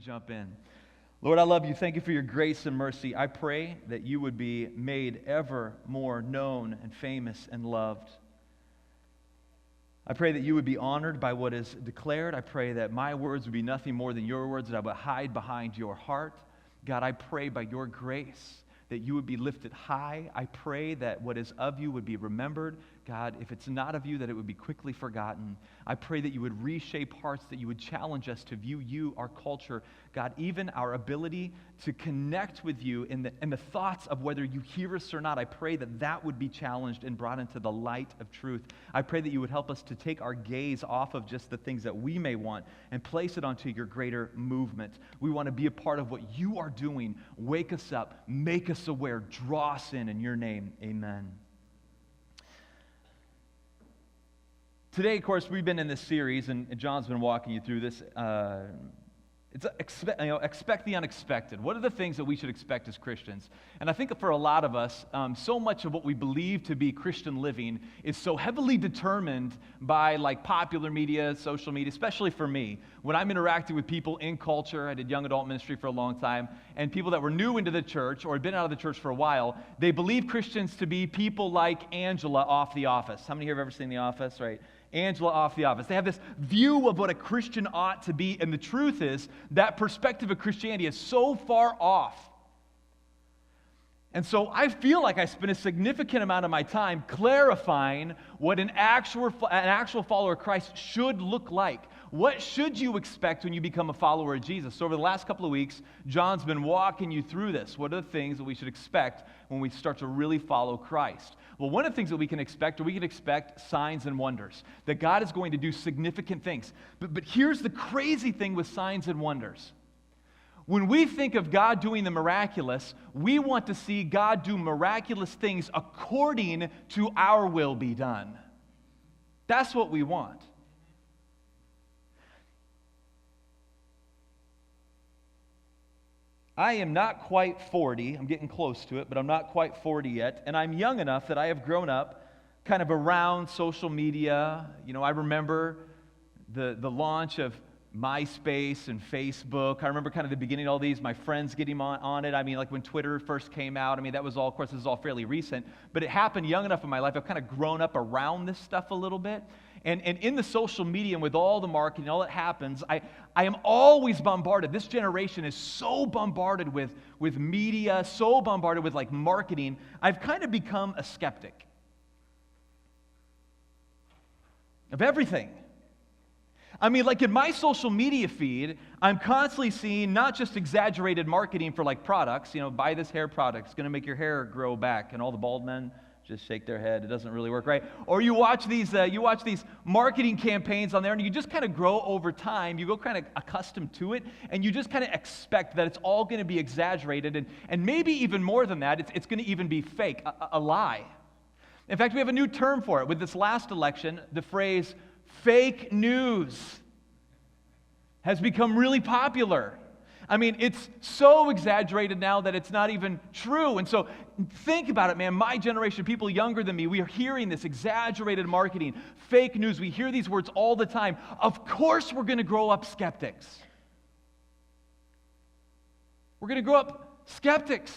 jump in. Lord, I love you. Thank you for your grace and mercy. I pray that you would be made ever more known and famous and loved. I pray that you would be honored by what is declared. I pray that my words would be nothing more than your words, that I would hide behind your heart. God, I pray by your grace that you would be lifted high. I pray that what is of you would be remembered. God, if it's not of you, that it would be quickly forgotten. I pray that you would reshape hearts, that you would challenge us to view you, our culture, God, even our ability to connect with you in the thoughts of whether you hear us or not. I pray that that would be challenged and brought into the light of truth. I pray that you would help us to take our gaze off of just the things that we may want and place it onto your greater movement. We want to be a part of what you are doing. Wake us up, make us aware, draw us in your name. Amen. Today, of course, we've been in this series, and John's been walking you through this. Expect the unexpected. What are the things that we should expect as Christians? And I think for a lot of us, so much of what we believe to be Christian living is so heavily determined by popular media, social media, especially for me. When I'm interacting with people in culture, I did young adult ministry for a long time, and people that were new into the church or had been out of the church for a while, they believe Christians to be people like Angela off The Office. How many here have ever seen The Office, right? Angela off The Office. They have this view of what a Christian ought to be, and the truth is that perspective of Christianity is so far off. And so I feel like I spend a significant amount of my time clarifying what an actual follower of Christ should look like. What should you expect when you become a follower of Jesus? So over the last couple of weeks, John's been walking you through this. What are the things that we should expect when we start to really follow Christ? Well, one of the things that we can expect signs and wonders, that God is going to do significant things. But here's the crazy thing with signs and wonders. When we think of God doing the miraculous, we want to see God do miraculous things according to our will be done. That's what we want. I am not quite 40. I'm getting close to it, but I'm not quite 40 yet. And I'm young enough that I have grown up kind of around social media. I remember the launch of MySpace and Facebook. I remember kind of the beginning of all these, my friends getting on it. Like when Twitter first came out. That was all, of course, this is all fairly recent. But it happened young enough in my life. I've kind of grown up around this stuff a little bit. And in the social media and with all the marketing, all that happens, I am always bombarded. This generation is so bombarded with media, so bombarded with marketing. I've kind of become a skeptic of everything. In my social media feed, I'm constantly seeing not just exaggerated marketing for products, buy this hair product, it's going to make your hair grow back, and all the bald men just shake their head. It doesn't really work, right? Or you watch these marketing campaigns on there, and you just kind of grow over time. You go kind of accustomed to it, and you just kind of expect that it's all going to be exaggerated, and maybe even more than that, it's going to even be fake, a lie. In fact, we have a new term for it. With this last election, the phrase fake news has become really popular. It's so exaggerated now that it's not even true. And so think about it, man. My generation, people younger than me, we are hearing this exaggerated marketing, fake news. We hear these words all the time. Of course we're going to grow up skeptics. We're going to grow up skeptics,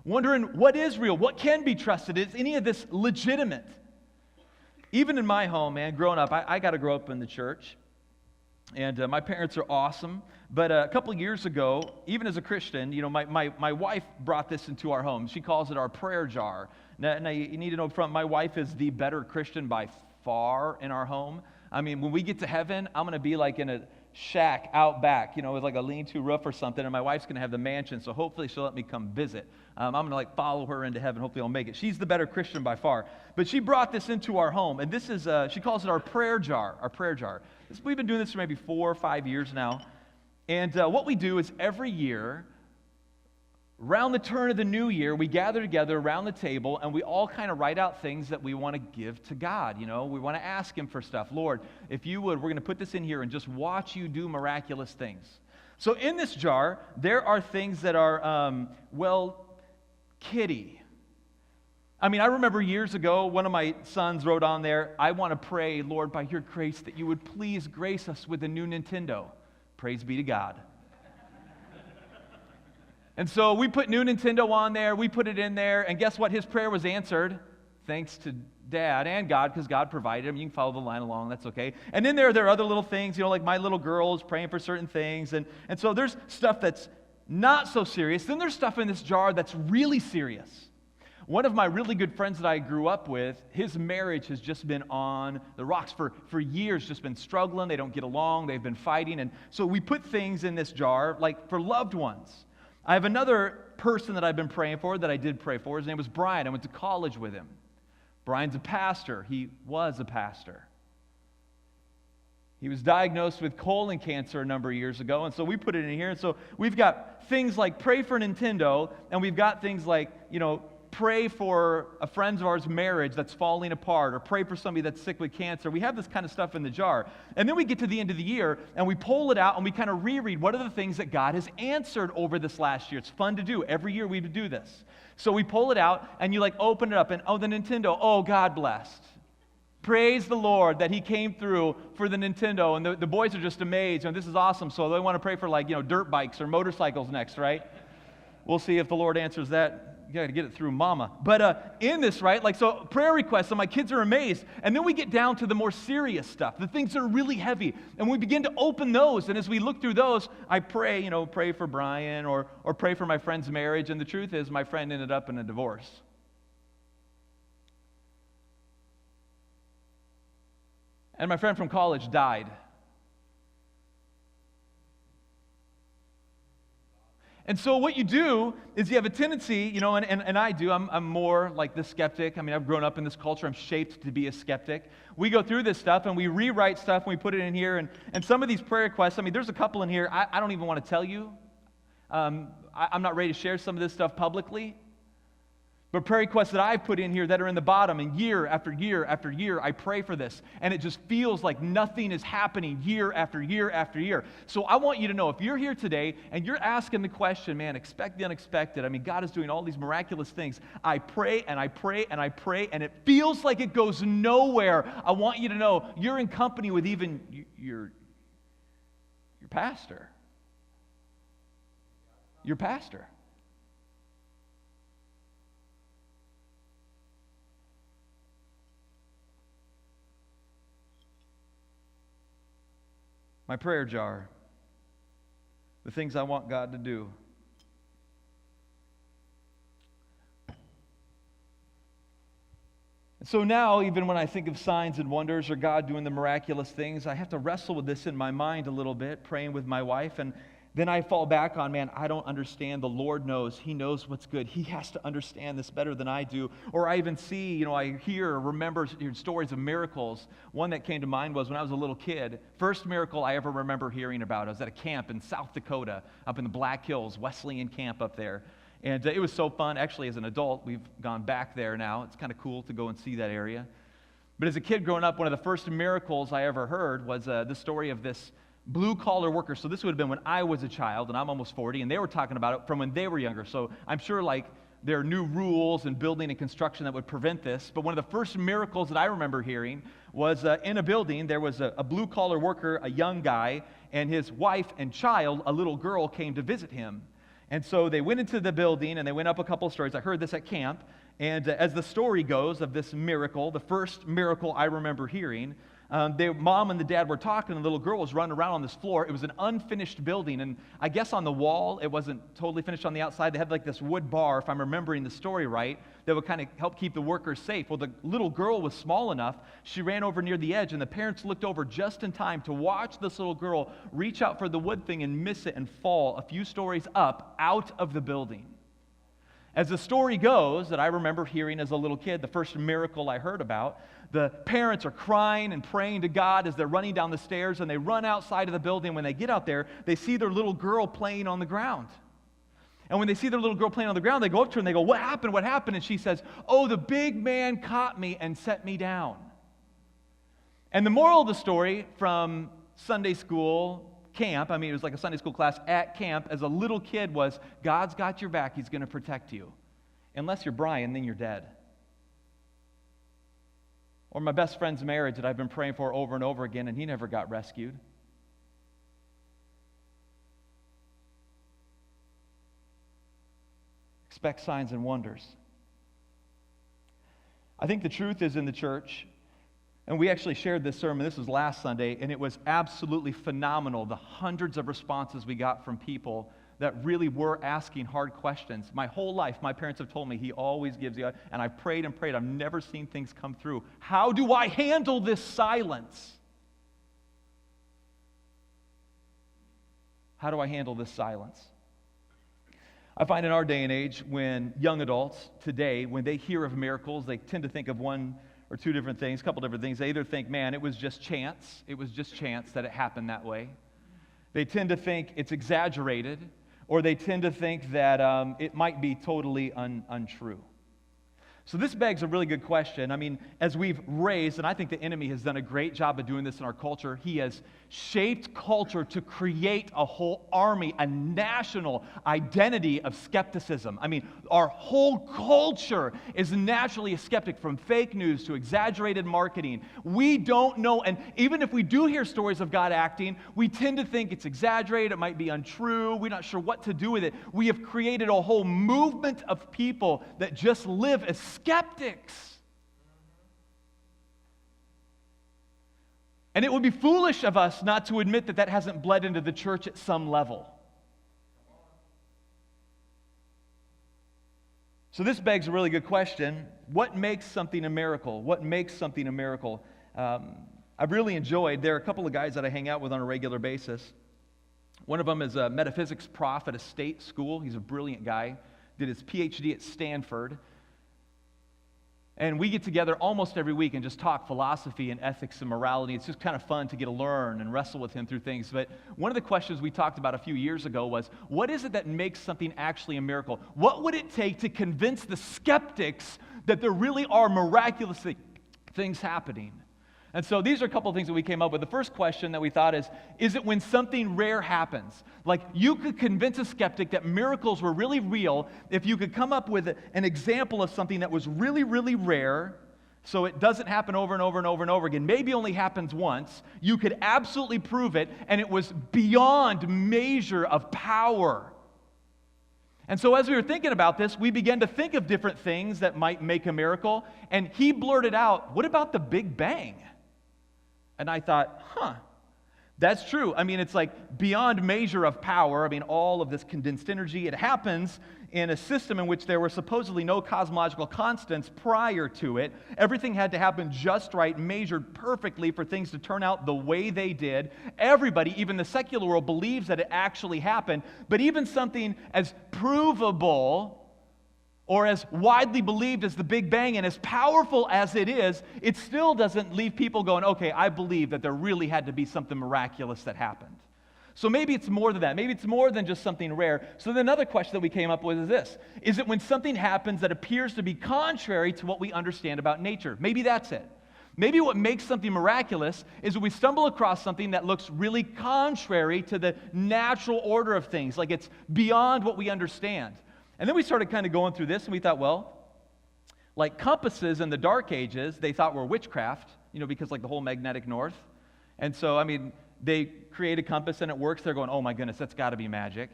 wondering what is real, what can be trusted. Is any of this legitimate? Even in my home, man, growing up, I got to grow up in the church. And my parents are awesome. But a couple of years ago, even as a Christian, my wife brought this into our home. She calls it our prayer jar. Now you need to know up front, my wife is the better Christian by far in our home. When we get to heaven, I'm going to be in a shack out back, with a lean-to roof or something, and my wife's going to have the mansion, so hopefully she'll let me come visit. I'm going to follow her into heaven. Hopefully I'll make it. She's the better Christian by far. But she brought this into our home, and this is, she calls it our prayer jar, We've been doing this for maybe 4 or 5 years now. And what we do is every year, around the turn of the new year, we gather together around the table, and we all kind of write out things that we want to give to God. We want to ask Him for stuff. Lord, if you would, we're going to put this in here and just watch you do miraculous things. So in this jar, there are things that are, kiddie. I remember years ago, one of my sons wrote on there, I want to pray, Lord, by your grace, that you would please grace us with a new Nintendo. Praise be to God. And so we put new Nintendo on there, we put it in there, and guess what? His prayer was answered, thanks to Dad and God, because God provided him. You can follow the line along, that's okay. And then there are other little things, like my little girl is praying for certain things. And so there's stuff that's not so serious. Then there's stuff in this jar that's really serious. One of my really good friends that I grew up with, his marriage has just been on the rocks for years, just been struggling. They don't get along. They've been fighting. And so we put things in this jar, like for loved ones. I have another person that I've been praying for, that I did pray for. His name was Brian. I went to college with him. Brian's a pastor. He was a pastor. He was diagnosed with colon cancer a number of years ago, and so we put it in here. And so we've got things like pray for Nintendo, and we've got things like, pray for a friend of ours' marriage that's falling apart, or pray for somebody that's sick with cancer. We have this kind of stuff in the jar. And then we get to the end of the year, and we pull it out, and we kind of reread what are the things that God has answered over this last year. It's fun to do. Every year we do this. So we pull it out, and you open it up, and the Nintendo, God blessed. Praise the Lord that He came through for the Nintendo. And the boys are just amazed. This is awesome. So they want to pray for dirt bikes or motorcycles next, right? We'll see if the Lord answers that. You got to get it through mama. But in this, right, so prayer requests, and my kids are amazed. And then we get down to the more serious stuff, the things that are really heavy. And we begin to open those. And as we look through those, I pray, pray for Brian or pray for my friend's marriage. And the truth is, my friend ended up in a divorce. And my friend from college died. And so what you do is you have a tendency, and I do, I'm more like the skeptic. I've grown up in this culture. I'm shaped to be a skeptic. We go through this stuff, and we rewrite stuff, and we put it in here. And some of these prayer requests, there's a couple in here I don't even want to tell you. I'm not ready to share some of this stuff publicly. But prayer requests that I've put in here that are in the bottom, and year after year after year, I pray for this. And it just feels like nothing is happening year after year after year. So I want you to know, if you're here today and you're asking the question, man, expect the unexpected. God is doing all these miraculous things. I pray and I pray and I pray, and it feels like it goes nowhere. I want you to know you're in company with even your pastor. Your pastor. My prayer jar, the things I want God to do. And so now, even when I think of signs and wonders or God doing the miraculous things, I have to wrestle with this in my mind a little bit, praying with my wife, and then I fall back on, man, I don't understand. The Lord knows. He knows what's good. He has to understand this better than I do. Or I even see, I hear or remember stories of miracles. One that came to mind was when I was a little kid. First miracle I ever remember hearing about. I was at a camp in South Dakota, up in the Black Hills, Wesleyan camp up there. And it was so fun. Actually, as an adult, we've gone back there now. It's kind of cool to go and see that area. But as a kid growing up, one of the first miracles I ever heard was the story of this blue-collar worker. So this would have been when I was a child, and I'm almost 40, and they were talking about it from when they were younger. So I'm sure there are new rules in building and construction that would prevent this. But one of the first miracles that I remember hearing was in a building, there was a blue-collar worker, a young guy, and his wife and child, a little girl, came to visit him. And so they went into the building, and they went up a couple of stories. I heard this at camp. And as the story goes of this miracle, the first miracle I remember hearing, their mom and the dad were talking, and the little girl was running around on this floor. It was an unfinished building, and I guess on the wall, it wasn't totally finished on the outside. They had this wood bar, if I'm remembering the story right, that would kind of help keep the workers safe. Well, the little girl was small enough, she ran over near the edge, and the parents looked over just in time to watch this little girl reach out for the wood thing and miss it and fall a few stories up out of the building. As the story goes, that I remember hearing as a little kid, the first miracle I heard about, the parents are crying and praying to God as they're running down the stairs, and they run outside of the building. When they get out there, they see their little girl playing on the ground. And when they see their little girl playing on the ground, they go up to her and they go, "What happened? What happened?" And she says, "Oh, the big man caught me and set me down." And the moral of the story from Sunday school camp, it was like a Sunday school class at camp as a little kid, was God's got your back. He's going to protect you. Unless you're Brian, then you're dead. Or my best friend's marriage that I've been praying for over and over again, and he never got rescued. Expect signs and wonders. I think the truth is in the church, and we actually shared this sermon, this was last Sunday, and it was absolutely phenomenal, the hundreds of responses we got from people that really were asking hard questions. My whole life, my parents have told me he always gives you, and I've prayed and prayed, I've never seen things come through. How do I handle this silence? How do I handle this silence? I find in our day and age, when young adults today, when they hear of miracles, they tend to think of one or two different things, a couple different things. They either think, man, it was just chance that it happened that way. They tend to think it's exaggerated, or they tend to think that it might be totally untrue. So this begs a really good question. I mean, as we've raised, and I think the enemy has done a great job of doing this in our culture, he has shaped culture to create a whole army, a national identity of skepticism. I mean, our whole culture is naturally a skeptic, from fake news to exaggerated marketing. We don't know, and even if we do hear stories of God acting, we tend to think it's exaggerated, it might be untrue, we're not sure what to do with it. We have created a whole movement of people that just live as skeptics. And it would be foolish of us not to admit that that hasn't bled into the church at some level. So this begs a really good question. What makes something a miracle? What makes something a miracle? I've really enjoyed, there are a couple of guys that I hang out with on a regular basis. One of them is a metaphysics prof at a state school. He's a brilliant guy. Did his PhD at Stanford. And we get together almost every week and just talk philosophy and ethics and morality. It's just kind of fun to get to learn and wrestle with him through things. But one of the questions we talked about a few years ago was, what is it that makes something actually a miracle? What would it take to convince the skeptics that there really are miraculous things happening? And so these are a couple of things that we came up with. The first question that we thought is it when something rare happens? Like, you could convince a skeptic that miracles were really real if you could come up with an example of something that was really, really rare, so it doesn't happen over and over and over and over again. Maybe only happens once. You could absolutely prove it, and it was beyond measure of power. And so as we were thinking about this, we began to think of different things that might make a miracle, and he blurted out, what about the Big Bang? And I thought, that's true. I mean, it's like beyond measure of power. I mean, all of this condensed energy, it happens in a system in which there were supposedly no cosmological constants prior to it. Everything had to happen just right, measured perfectly for things to turn out the way they did. Everybody, even the secular world, believes that it actually happened. But even something as provable or as widely believed as the Big Bang, and as powerful as it is, it still doesn't leave people going, okay, I believe that there really had to be something miraculous that happened. So maybe it's more than that. Maybe it's more than just something rare. So then another question that we came up with is this. Is it when something happens that appears to be contrary to what we understand about nature? Maybe that's it. Maybe what makes something miraculous is when we stumble across something that looks really contrary to the natural order of things, like it's beyond what we understand. And then we started kind of going through this, and we thought, well, like compasses in the Dark Ages, they thought were witchcraft, because like the whole magnetic north. And so, I mean, they create a compass and it works. They're going, oh my goodness, that's got to be magic.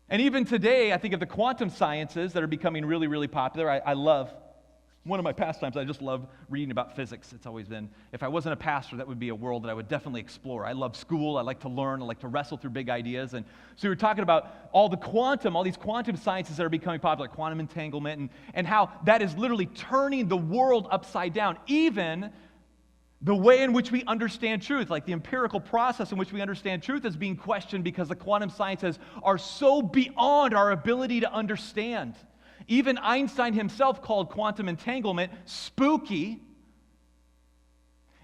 And even today, I think of the quantum sciences that are becoming really, really popular. I love, one of my pastimes, I just love reading about physics. It's always been, if I wasn't a pastor, that would be a world that I would definitely explore. I love school. I like to learn. I like to wrestle through big ideas. And so we were talking about all these quantum sciences that are becoming popular, quantum entanglement, and how that is literally turning the world upside down. Even the way in which we understand truth, like the empirical process in which we understand truth, is being questioned because the quantum sciences are so beyond our ability to understand. Even Einstein himself called quantum entanglement spooky.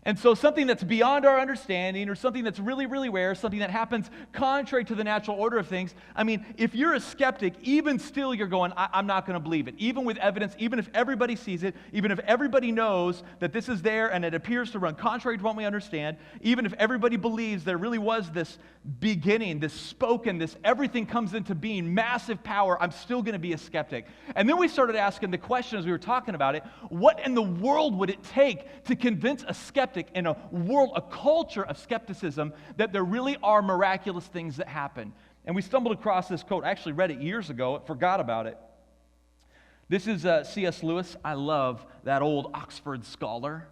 And so something that's beyond our understanding, or something that's really, really rare, something that happens contrary to the natural order of things, I mean, if you're a skeptic, even still you're going, I'm not going to believe it. Even with evidence, even if everybody sees it, even if everybody knows that this is there and it appears to run contrary to what we understand, even if everybody believes there really was this beginning, this spoken, this everything comes into being, massive power, I'm still going to be a skeptic. And then we started asking the question as we were talking about it, what in the world would it take to convince a skeptic in a world, a culture of skepticism, that there really are miraculous things that happen? And we stumbled across this quote. I actually read it years ago, forgot about it. This is C.S. Lewis. I love that old Oxford scholar.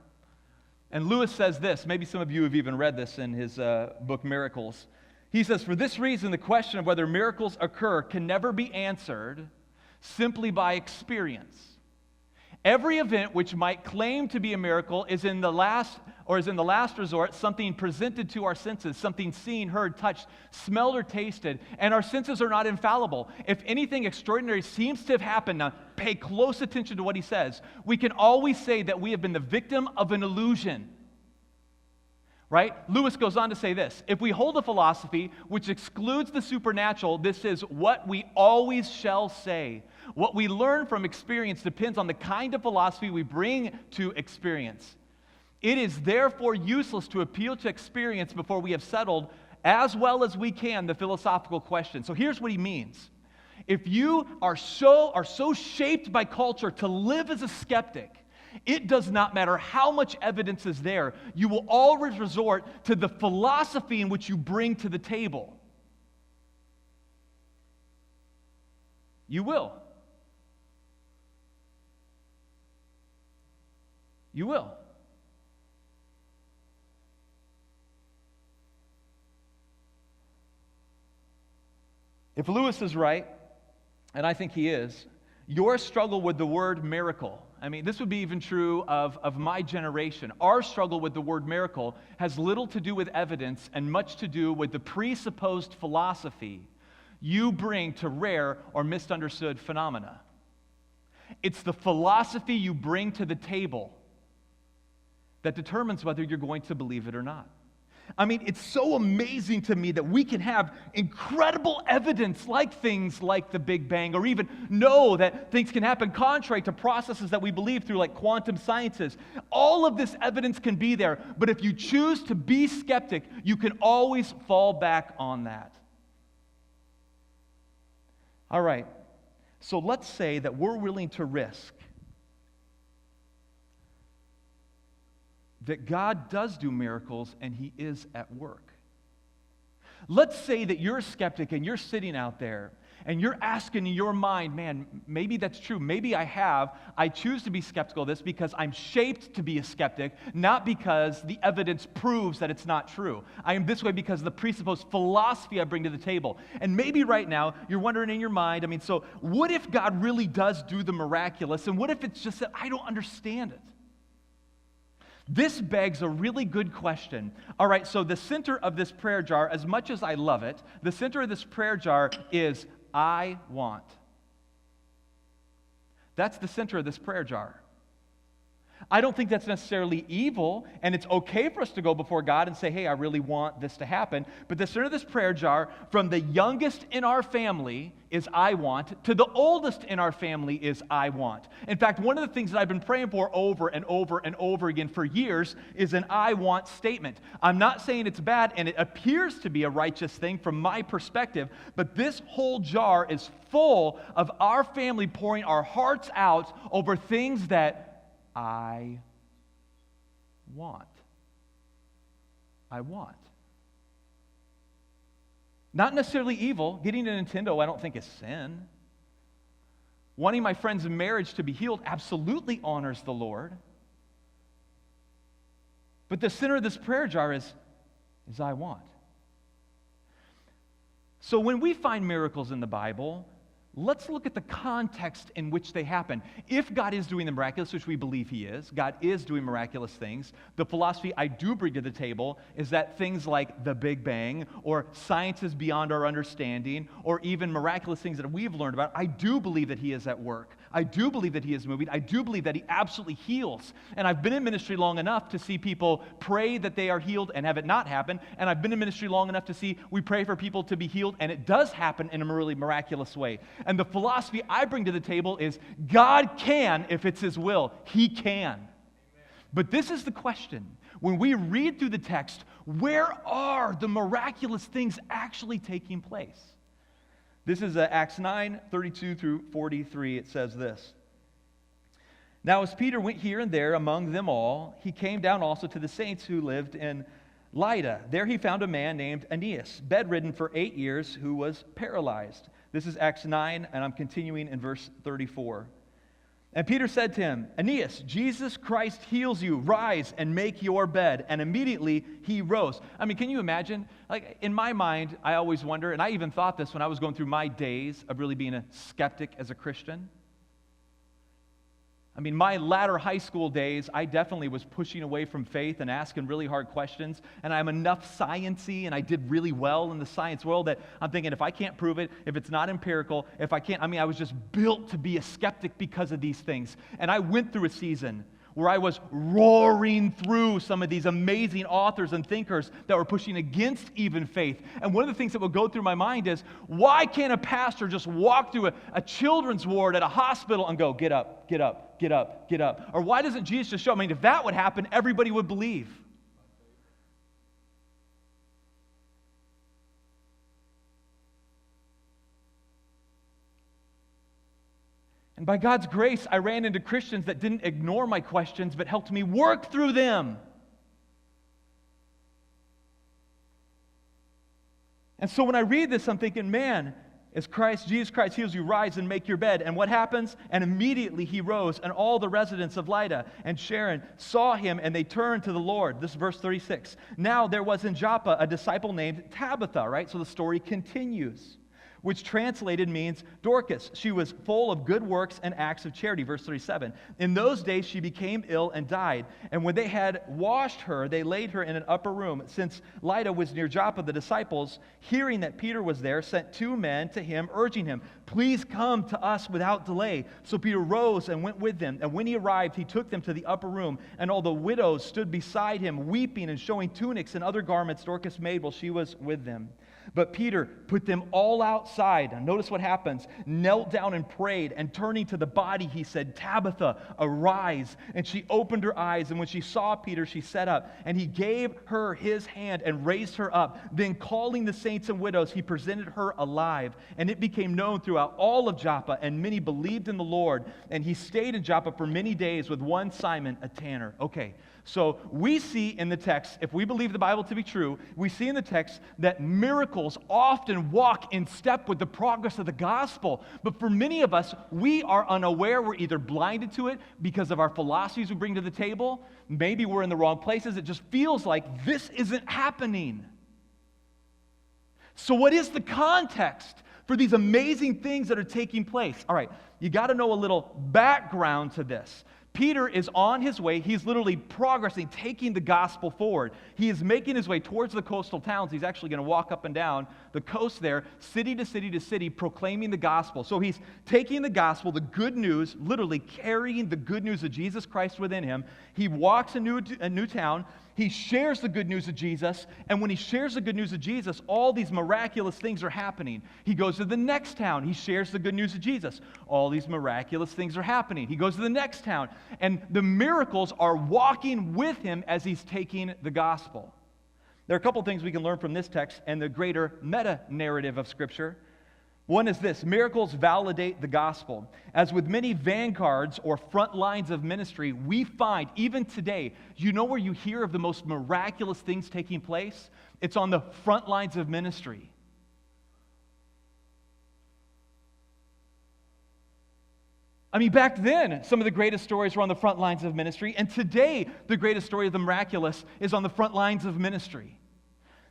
And Lewis says this, maybe some of you have even read this in his book Miracles. He says, "For this reason, the question of whether miracles occur can never be answered simply by experience. Every event which might claim to be a miracle is in the last resort something presented to our senses, something seen, heard, touched, smelled, or tasted, and our senses are not infallible. If anything extraordinary seems to have happened," now pay close attention to what he says, "we can always say that we have been the victim of an illusion." Right? Lewis goes on to say this, "If we hold a philosophy which excludes the supernatural, this is what we always shall say. What we learn from experience depends on the kind of philosophy we bring to experience. It is therefore useless to appeal to experience before we have settled as well as we can the philosophical question." So here's what he means. If you are so shaped by culture to live as a skeptic, it does not matter how much evidence is there. You will always resort to the philosophy in which you bring to the table. You will. You will. If Lewis is right, and I think he is, your struggle with the word miracle, I mean, this would be even true of my generation. Our struggle with the word miracle has little to do with evidence and much to do with the presupposed philosophy you bring to rare or misunderstood phenomena. It's the philosophy you bring to the table that determines whether you're going to believe it or not. I mean, it's so amazing to me that we can have incredible evidence like things like the Big Bang, or even know that things can happen contrary to processes that we believe through, like quantum sciences. All of this evidence can be there, but if you choose to be skeptic, you can always fall back on that. All right, so let's say that we're willing to risk that God does do miracles and He is at work. Let's say that you're a skeptic and you're sitting out there and you're asking in your mind, man, maybe that's true. Maybe I choose to be skeptical of this because I'm shaped to be a skeptic, not because the evidence proves that it's not true. I am this way because of the presupposed philosophy I bring to the table. And maybe right now you're wondering in your mind, so what if God really does do the miraculous? And what if it's just that I don't understand it? This begs a really good question. All right, so the center of this prayer jar, as much as I love it, the center of this prayer jar is I want. That's the center of this prayer jar. I don't think that's necessarily evil, and it's okay for us to go before God and say, hey, I really want this to happen. But the center of this prayer jar, from the youngest in our family is I want, to the oldest in our family is I want. In fact, one of the things that I've been praying for over and over and over again for years is an I want statement. I'm not saying it's bad, and it appears to be a righteous thing from my perspective, but this whole jar is full of our family pouring our hearts out over things that I want. I want. Not necessarily evil. Getting a Nintendo, I don't think is sin. Wanting my friend's marriage to be healed absolutely honors the Lord. But the center of this prayer jar is I want. So when we find miracles in the Bible, let's look at the context in which they happen. If God is doing the miraculous, which we believe He is, God is doing miraculous things, the philosophy I do bring to the table is that things like the Big Bang, or science is beyond our understanding, or even miraculous things that we've learned about, I do believe that He is at work. I do believe that He is moving. I do believe that He absolutely heals. And I've been in ministry long enough to see people pray that they are healed and have it not happen. And I've been in ministry long enough to see we pray for people to be healed and it does happen in a really miraculous way. And the philosophy I bring to the table is God can if it's His will. He can. Amen. But this is the question. When we read through the text, where are the miraculous things actually taking place? This is Acts 9, 32 through 43. It says this. Now as Peter went here and there among them all, he came down also to the saints who lived in Lydda. There he found a man named Aeneas, bedridden for 8 years, who was paralyzed. This is Acts 9, and I'm continuing in verse 34. And Peter said to him, Aeneas, Jesus Christ heals you. Rise and make your bed. And immediately he rose. I mean, can you imagine? Like, in my mind, I always wonder, and I even thought this when I was going through my days of really being a skeptic as a Christian. I mean, my latter high school days, I definitely was pushing away from faith and asking really hard questions. And I'm enough sciencey, and I did really well in the science world that I'm thinking, if I can't prove it, if it's not empirical, if I can't, I was just built to be a skeptic because of these things. And I went through a season where I was roaring through some of these amazing authors and thinkers that were pushing against even faith. And one of the things that would go through my mind is, why can't a pastor just walk through a children's ward at a hospital and go, get up, get up, get up, get up? Or why doesn't Jesus just show? I mean, if that would happen, everybody would believe. And by God's grace, I ran into Christians that didn't ignore my questions, but helped me work through them. And so when I read this, I'm thinking, man, as Jesus Christ heals you, rise and make your bed. And what happens? And immediately he rose, and all the residents of Lydda and Sharon saw him, and they turned to the Lord. This is verse 36. Now there was in Joppa a disciple named Tabitha, right? So the story continues, which translated means Dorcas. She was full of good works and acts of charity. Verse 37. In those days she became ill and died. And when they had washed her, they laid her in an upper room. Since Lydda was near Joppa, the disciples, hearing that Peter was there, sent 2 men to him, urging him, please come to us without delay. So Peter rose and went with them. And when he arrived, he took them to the upper room. And all the widows stood beside him, weeping and showing tunics and other garments Dorcas made while she was with them. But Peter put them all outside. And notice what happens. Knelt down and prayed, and turning to the body, he said, Tabitha, arise. And she opened her eyes, and when she saw Peter, she sat up. And he gave her his hand and raised her up. Then calling the saints and widows, he presented her alive. And it became known throughout all of Joppa, and many believed in the Lord. And he stayed in Joppa for many days with one Simon, a tanner. Okay, so we see in the text, if we believe the Bible to be true, we see in the text that miracles often walk in step with the progress of the gospel. But for many of us, we are unaware. We're either blinded to it because of our philosophies we bring to the table. Maybe we're in the wrong places. It just feels like this isn't happening. So what is the context for these amazing things that are taking place? All right, you got to know a little background to this. Peter is on his way. He's literally progressing, taking the gospel forward. He is making his way towards the coastal towns. He's actually going to walk up and down the coast there, city to city to city, proclaiming the gospel. So he's taking the gospel, the good news, literally carrying the good news of Jesus Christ within him. He walks a new town. He shares the good news of Jesus, and when he shares the good news of Jesus, all these miraculous things are happening. He goes to the next town. He shares the good news of Jesus. All these miraculous things are happening. He goes to the next town, and the miracles are walking with him as he's taking the gospel. There are a couple things we can learn from this text and the greater meta-narrative of Scripture. One is this: miracles validate the gospel. As with many vanguards or front lines of ministry, we find, even today, you know where you hear of the most miraculous things taking place? It's on the front lines of ministry. I mean, back then, some of the greatest stories were on the front lines of ministry, and today, the greatest story of the miraculous is on the front lines of ministry.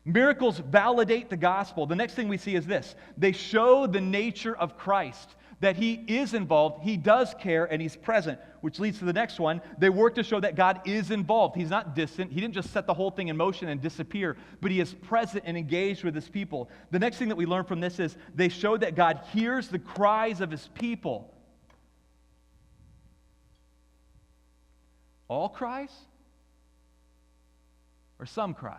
Miracles validate the gospel. The next thing we see is this: they show the nature of Christ, that he is involved, he does care, and he's present, which leads to the next one. They work to show that God is involved. He's not distant. He didn't just set the whole thing in motion and disappear, but he is present and engaged with his people. The next thing that we learn from this is they show that God hears the cries of his people. All cries? Or some cries?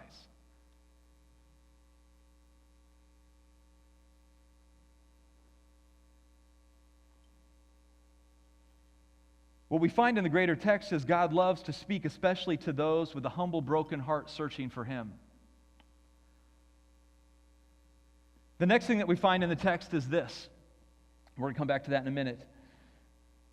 What we find in the greater text is God loves to speak especially to those with a humble, broken heart searching for him. The next thing that we find in the text is this. We're going to come back to that in a minute.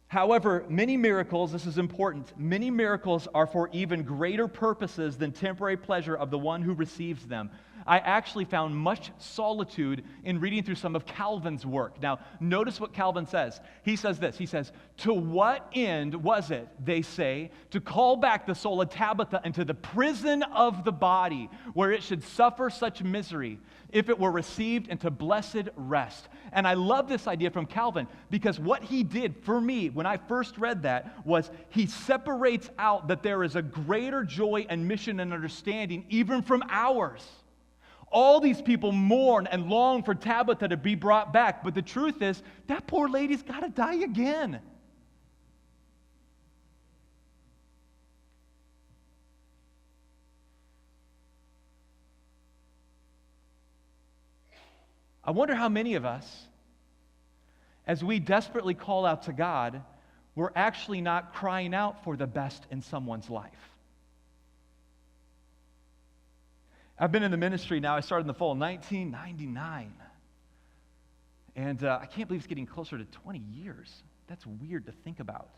However, many miracles, this is important, many miracles are for even greater purposes than temporary pleasure of the one who receives them. I actually found much solitude in reading through some of Calvin's work. Now, notice what Calvin says. He says this, he says, "To what end was it, they say, to call back the soul of Tabitha into the prison of the body, where it should suffer such misery, if it were received into blessed rest?" And I love this idea from Calvin, because what he did for me when I first read that was he separates out that there is a greater joy and mission and understanding even from ours. All these people mourn and long for Tabitha to be brought back, but the truth is, that poor lady's got to die again. I wonder how many of us, as we desperately call out to God, we're actually not crying out for the best in someone's life. I've been in the ministry now. I started in the fall of 1999. And I can't believe it's getting closer to 20 years. That's weird to think about.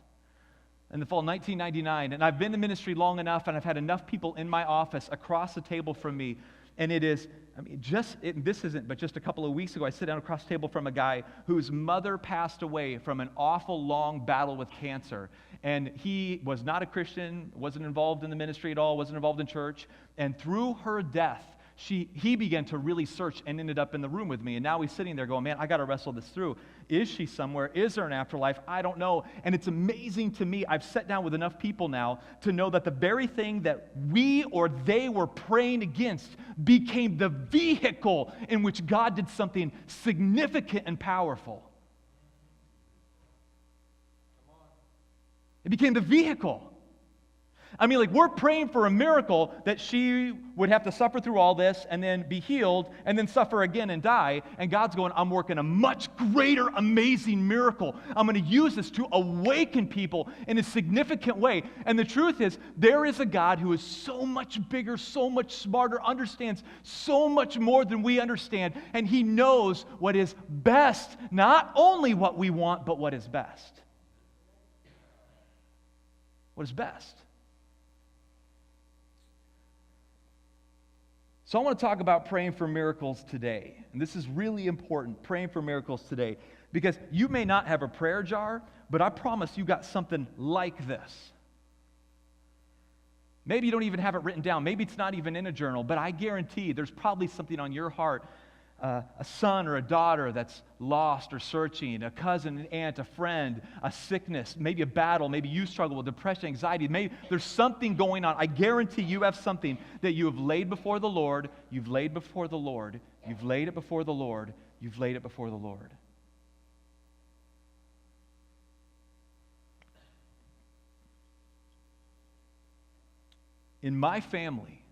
In the fall of 1999, and I've been in the ministry long enough, and I've had enough people in my office across the table from me. And it is, this isn't, but just a couple of weeks ago, I sit down across the table from a guy whose mother passed away from an awful long battle with cancer. And he was not a Christian, wasn't involved in the ministry at all, wasn't involved in church. And through her death, he began to really search and ended up in the room with me. And now he's sitting there going, man, I got to wrestle this through. Is she somewhere? Is there an afterlife? I don't know. And it's amazing to me. I've sat down with enough people now to know that the very thing that we or they were praying against became the vehicle in which God did something significant and powerful. It became the vehicle. I mean, like, we're praying for a miracle that she would have to suffer through all this and then be healed and then suffer again and die. And God's going, I'm working a much greater, amazing miracle. I'm going to use this to awaken people in a significant way. And the truth is, there is a God who is so much bigger, so much smarter, understands so much more than we understand. And He knows what is best, not only what we want, but what is best. What is best? So I want to talk about praying for miracles today. And this is really important, praying for miracles today. Because you may not have a prayer jar, but I promise you got something like this. Maybe you don't even have it written down. Maybe it's not even in a journal, but I guarantee there's probably something on your heart. A son or a daughter that's lost or searching, a cousin, an aunt, a friend, a sickness, maybe a battle, maybe you struggle with depression, anxiety, maybe there's something going on. I guarantee you have something that you have laid before the Lord, you've laid before the Lord, you've laid it before the Lord, you've laid it before the Lord. In my family,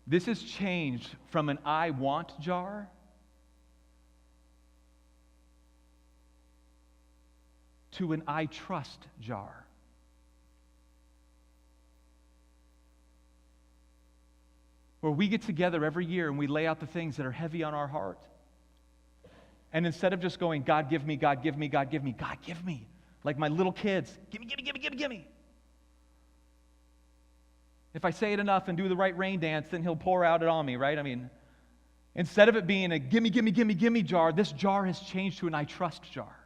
this has changed from an I want jar to an I trust jar. Where we get together every year and we lay out the things that are heavy on our heart. And instead of just going, God give me, God give me, God give me, God give me, like my little kids, give me, give me, give me, give me, give me. If I say it enough and do the right rain dance, then He'll pour out it on me, right? I mean, instead of it being a gimme, gimme, gimme, gimme jar, this jar has changed to an I trust jar.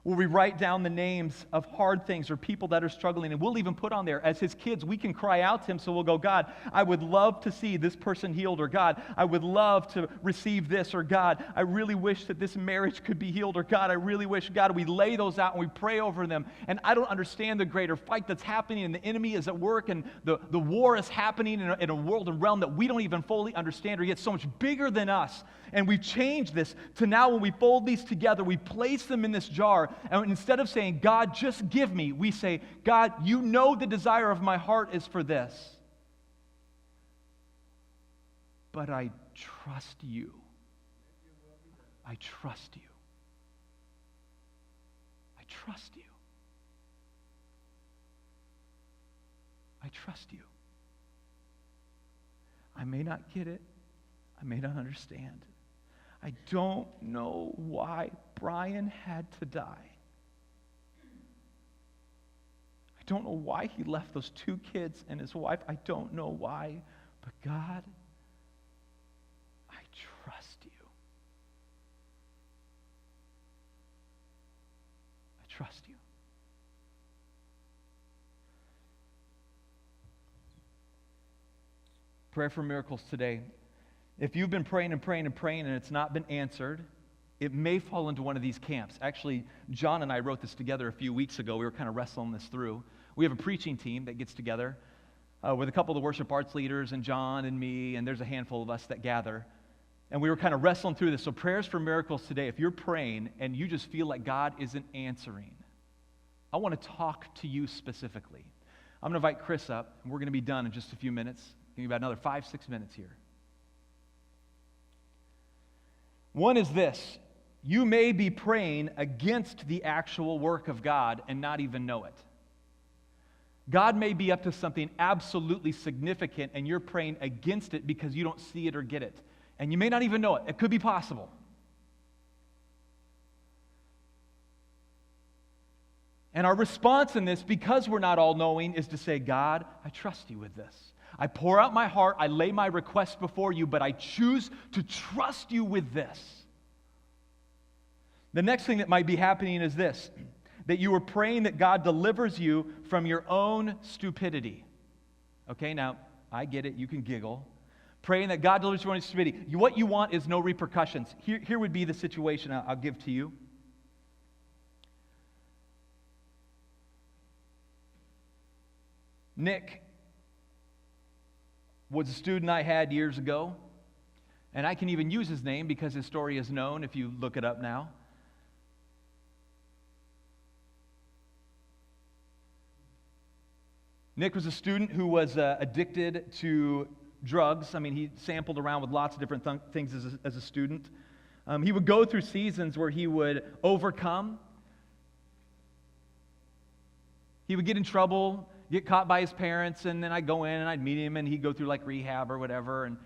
Where we write down the names of hard things or people that are struggling, and we'll even put on there, as His kids, we can cry out to Him, so we'll go, God, I would love to see this person healed, or God, I would love to receive this, or God, I really wish that this marriage could be healed, or God, I really wish, God, we lay those out and we pray over them, and I don't understand the greater fight that's happening, and the enemy is at work, and the war is happening in a world and realm that we don't even fully understand, or yet so much bigger than us, and we've changed this to now when we fold these together, we place them in this jar, and instead of saying, God, just give me, we say, God, you know the desire of my heart is for this. But I trust you. I trust you. I trust you. I trust you. I may not get it. I may not understand. I don't know why Brian had to die. don't know why he left those 2 kids and his wife. I don't know why. But God, I trust you. I trust you. Prayer for miracles today. If you've been praying and praying and praying and it's not been answered, it may fall into one of these camps. Actually, John and I wrote this together a few weeks ago. We were kind of wrestling this through. We have a preaching team that gets together with a couple of the worship arts leaders and John and me, and there's a handful of us that gather. And we were kind of wrestling through this. So prayers for miracles today. If you're praying and you just feel like God isn't answering, I want to talk to you specifically. I'm going to invite Chris up, and we're going to be done in just a few minutes. Give me about another 5-6 minutes here. One is this. You may be praying against the actual work of God and not even know it. God may be up to something absolutely significant and you're praying against it because you don't see it or get it. And you may not even know it. It could be possible. And our response in this, because we're not all knowing, is to say, God, I trust you with this. I pour out my heart, I lay my request before you, but I choose to trust you with this. The next thing that might be happening is this, that you are praying that God delivers you from your own stupidity. Okay, now, I get it, you can giggle. Praying that God delivers you from your own stupidity. What you want is no repercussions. Here would be the situation I'll give to you. Nick was a student I had years ago, and I can even use his name because his story is known if you look it up now. Nick was a student who was addicted to drugs. I mean, he sampled around with lots of different things as a student. He would go through seasons where he would overcome. He would get in trouble, get caught by his parents, and then I'd go in and I'd meet him, and he'd go through like rehab or whatever. And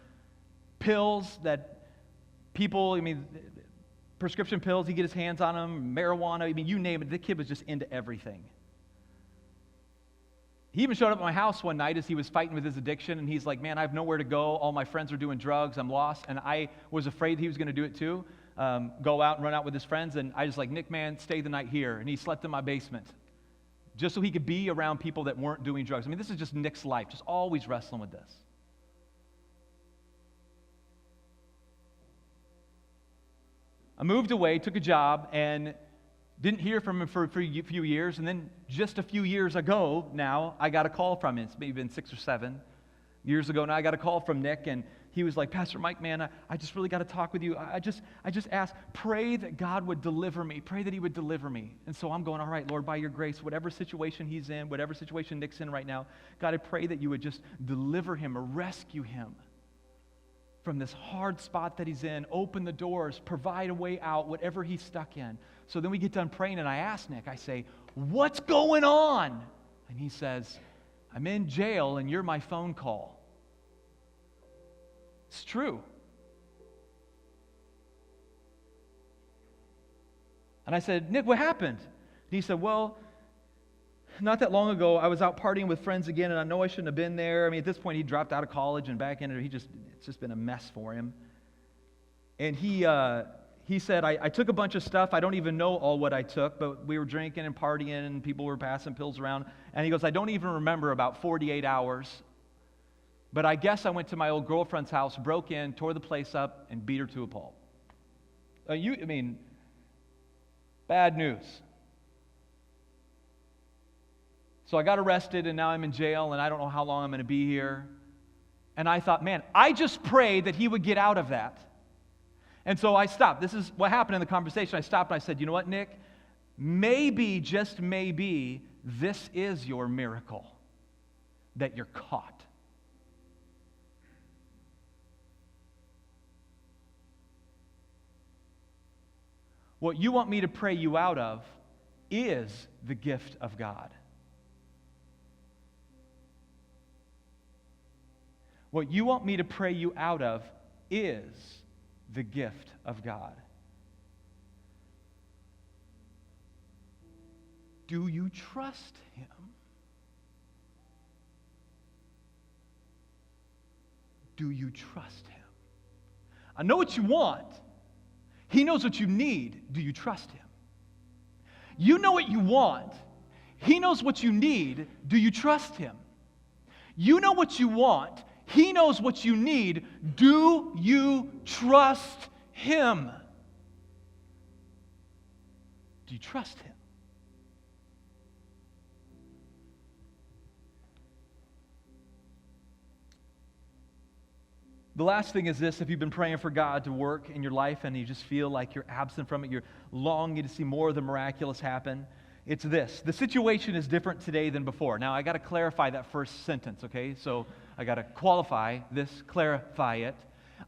pills that people, prescription pills, he'd get his hands on them, marijuana, you name it. The kid was just into everything. He even showed up at my house one night as he was fighting with his addiction, and he's like, man, I have nowhere to go. All my friends are doing drugs. I'm lost. And I was afraid he was going to do it too, go out and run out with his friends. And I just like, Nick, man, stay the night here. And he slept in my basement just so he could be around people that weren't doing drugs. This is just Nick's life, just always wrestling with this. I moved away, took a job, and didn't hear from him for a few years, and then just a few years ago now, I got a call from him. It's maybe been 6 or 7 years ago now. I got a call from Nick, and he was like, Pastor Mike, man, I just really got to talk with you. I just asked, pray that God would deliver me. Pray that he would deliver me. And so I'm going, all right, Lord, by your grace, whatever situation he's in, whatever situation Nick's in right now, God, I pray that you would just deliver him or rescue him from this hard spot that he's in, open the doors, provide a way out, whatever he's stuck in. So then we get done praying, and I ask Nick, I say, what's going on? And he says, I'm in jail, and you're my phone call. It's true. And I said, Nick, what happened? And he said, well, not that long ago, I was out partying with friends again, and I know I shouldn't have been there. At this point, he dropped out of college and back in it. It's just been a mess for him. And he said, I took a bunch of stuff. I don't even know all what I took, but we were drinking and partying, and people were passing pills around. And he goes, I don't even remember about 48 hours, but I guess I went to my old girlfriend's house, broke in, tore the place up, and beat her to a pulp. Bad news. So I got arrested, and now I'm in jail, and I don't know how long I'm going to be here. And I thought, man, I just prayed that he would get out of that. And so I stopped. This is what happened in the conversation. I stopped and I said, you know what, Nick? Maybe, just maybe, this is your miracle, that you're caught. What you want me to pray you out of is the gift of God. What you want me to pray you out of is the gift of God. Do you trust him? Do you trust him? I know what you want. He knows what you need. Do you trust him? You know what you want. He knows what you need. Do you trust him? You know what you want. He knows what you need. Do you trust him? Do you trust him? The last thing is this: if you've been praying for God to work in your life and you just feel like you're absent from it, you're longing to see more of the miraculous happen, it's this: the situation is different today than before. Now, I got to clarify that first sentence, okay? So I got to qualify this, clarify it.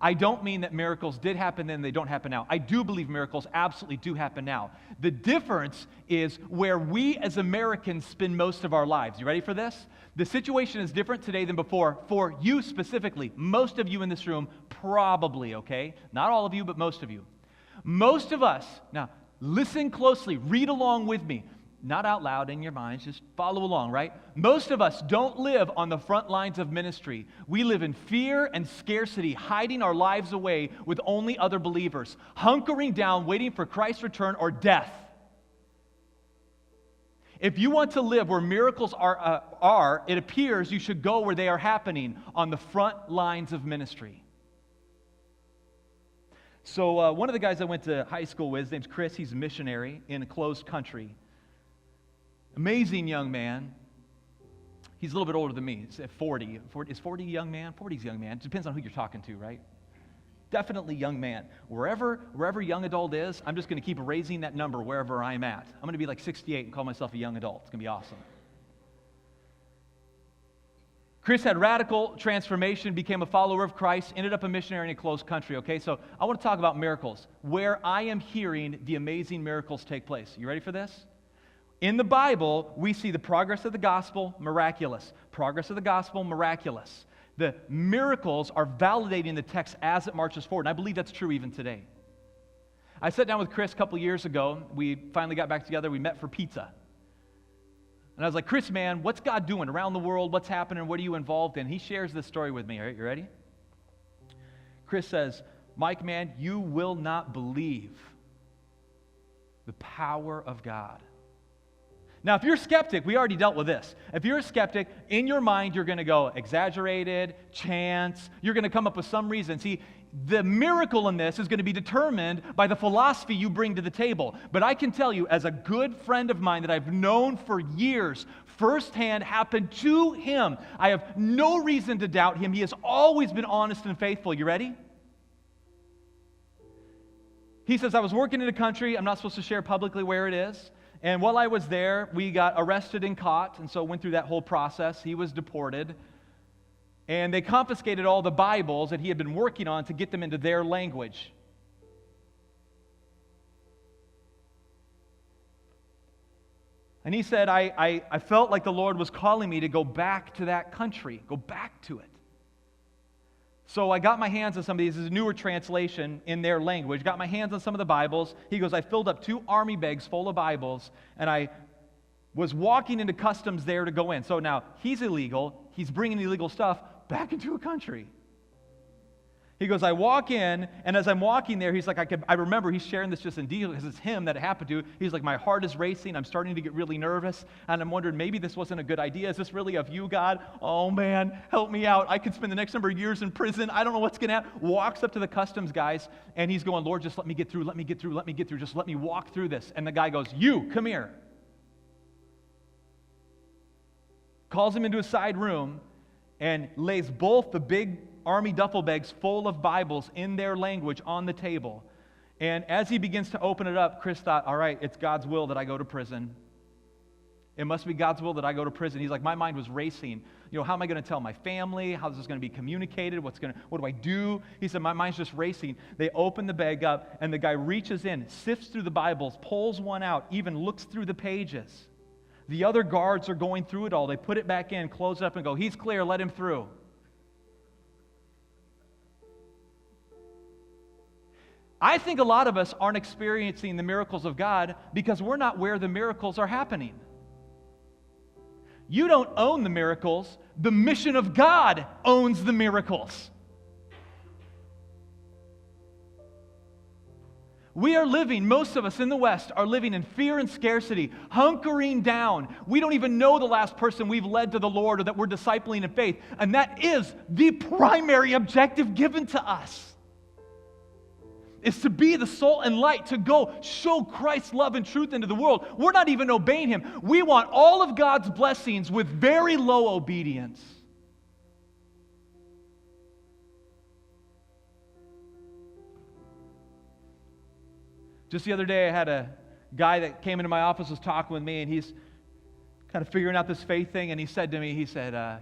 I don't mean that miracles did happen then, they don't happen now. I do believe miracles absolutely do happen now. The difference is where we as Americans spend most of our lives. You ready for this? The situation is different today than before for you specifically. Most of you in this room, probably, okay? Not all of you, but most of you. Most of us, now listen closely, read along with me. Not out loud in your minds, just follow along, right? Most of us don't live on the front lines of ministry. We live in fear and scarcity, hiding our lives away with only other believers, hunkering down, waiting for Christ's return or death. If you want to live where miracles are, it appears you should go where they are happening, on the front lines of ministry. So one of the guys I went to high school with, his name's Chris. He's a missionary in a closed country. Amazing young man. He's a little bit older than me. He's at 40. Is 40 young man? 40's young man. It depends on who you're talking to, right? Definitely young man. Wherever young adult is, I'm just going to keep raising that number wherever I'm at. I'm going to be like 68 and call myself a young adult. It's going to be awesome. Chris had radical transformation, became a follower of Christ, ended up a missionary in a closed country, okay? So I want to talk about miracles, where I am hearing the amazing miracles take place. You ready for this? In the Bible, we see the progress of the gospel, miraculous. Progress of the gospel, miraculous. The miracles are validating the text as it marches forward, and I believe that's true even today. I sat down with Chris a couple years ago. We finally got back together. We met for pizza. And I was like, Chris, man, what's God doing around the world? What's happening? What are you involved in? He shares this story with me. All right, you ready? Chris says, Mike, man, you will not believe the power of God. Now, if you're a skeptic, we already dealt with this. If you're a skeptic, in your mind, you're going to go exaggerated, chance. You're going to come up with some reason. See, the miracle in this is going to be determined by the philosophy you bring to the table. But I can tell you, as a good friend of mine that I've known for years, firsthand happened to him. I have no reason to doubt him. He has always been honest and faithful. You ready? He says, I was working in a country. I'm not supposed to share publicly where it is. And while I was there, we got arrested and caught, and so went through that whole process. He was deported. And they confiscated all the Bibles that he had been working on to get them into their language. And he said, I felt like the Lord was calling me to go back to that country, go back to it. So I got my hands on some of these. This is a newer translation in their language. Got my hands on some of the Bibles. He goes, I filled up 2 army bags full of Bibles, and I was walking into customs there to go in. So now he's illegal. He's bringing illegal stuff back into a country. He goes, I walk in, and as I'm walking there, he's like, I remember he's sharing this just in detail because it's him that it happened to. He's like, my heart is racing. I'm starting to get really nervous, and I'm wondering, maybe this wasn't a good idea. Is this really of you, God? Oh, man, help me out. I could spend the next number of years in prison. I don't know what's going to happen. Walks up to the customs guys, and he's going, Lord, just let me get through, let me get through, let me get through. Just let me walk through this. And the guy goes, you, come here. Calls him into a side room and lays both the big army duffel bags full of Bibles in their language on the table. And as he begins to open it up, Chris thought, all right, it's God's will that I go to prison. It must be God's will that I go to prison. He's like, my mind was racing. You know, how am I going to tell my family? How is this going to be communicated? What do I do? He said, my mind's just racing. They open the bag up, and the guy reaches in, sifts through the Bibles, pulls one out, even looks through the pages. The other guards are going through it all. They put it back in, close it up, and go, he's clear, let him through. I think a lot of us aren't experiencing the miracles of God because we're not where the miracles are happening. You don't own the miracles. The mission of God owns the miracles. We are living, most of us in the West are living in fear and scarcity, hunkering down. We don't even know the last person we've led to the Lord or that we're discipling in faith. And that is the primary objective given to us. Is to be the salt and light, to go show Christ's love and truth into the world. We're not even obeying Him. We want all of God's blessings with very low obedience. Just the other day, I had a guy that came into my office, was talking with me, and he's kind of figuring out this faith thing, and he said to me, he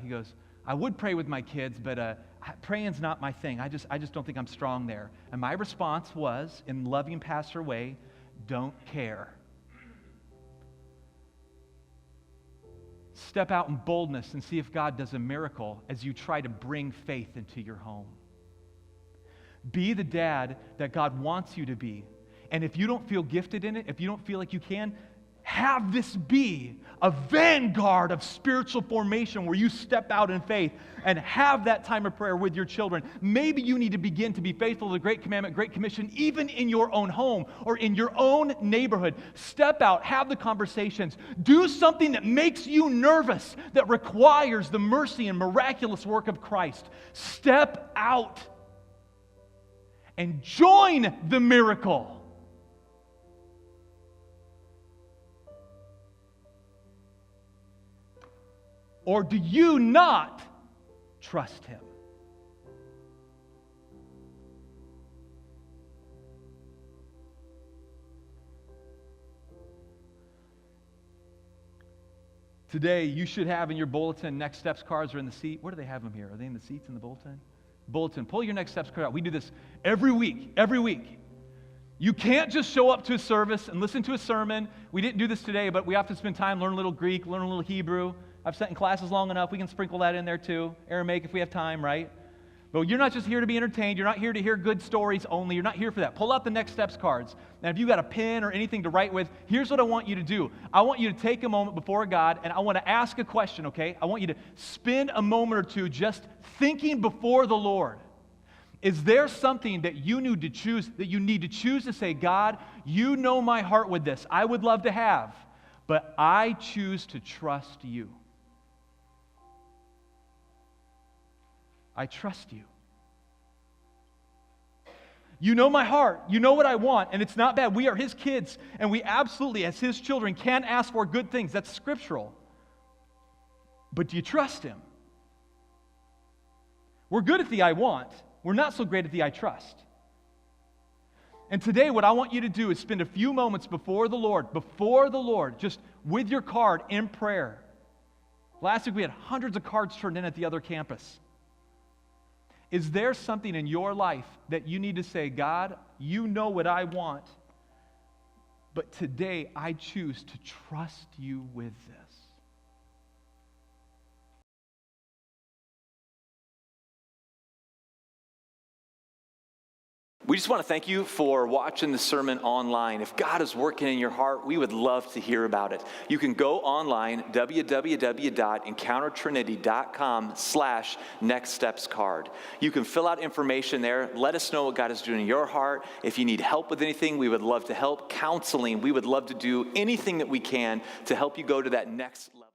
goes, I would pray with my kids, but praying's not my thing. I just don't think I'm strong there. And my response was, in loving pastor way, don't care. Step out in boldness and see if God does a miracle as you try to bring faith into your home. Be the dad that God wants you to be. And if you don't feel gifted in it, if you don't feel like you can, have this be a vanguard of spiritual formation where you step out in faith and have that time of prayer with your children. Maybe you need to begin to be faithful to the Great Commandment, Great Commission, even in your own home or in your own neighborhood. Step out, have the conversations. Do something that makes you nervous, that requires the mercy and miraculous work of Christ. Step out and join the miracle. Or do you not trust Him? Today, you should have in your bulletin, next steps cards are in the seat. Where do they have them here? Are they in the seats in the bulletin? Bulletin. Pull your next steps card out. We do this every week. You can't just show up to a service and listen to a sermon. We didn't do this today, but we have to spend time, learn a little Greek, learn a little Hebrew. I've sat in classes long enough. We can sprinkle that in there too. Aramaic if we have time, right? But you're not just here to be entertained. You're not here to hear good stories only. You're not here for that. Pull out the next steps cards. And if you've got a pen or anything to write with, here's what I want you to do. I want you to take a moment before God, and I want to ask a question, okay? I want you to spend a moment or two just thinking before the Lord. Is there something that you need to choose to say, God, you know my heart with this. I would love to have, but I choose to trust you. I trust you. You know my heart. You know what I want, and it's not bad. We are His kids, and we absolutely, as His children, can ask for good things. That's scriptural. But do you trust Him? We're good at the I want. We're not so great at the I trust. And today, what I want you to do is spend a few moments before the Lord, just with your card in prayer. Last week, we had hundreds of cards turned in at the other campus. Is there something in your life that you need to say, God, you know what I want, but today I choose to trust you with this? We just want to thank you for watching the sermon online. If God is working in your heart, we would love to hear about it. You can go online, www.encountertrinity.com/nextstepscard. You can fill out information there. Let us know what God is doing in your heart. If you need help with anything, we would love to help. Counseling, we would love to do anything that we can to help you go to that next level.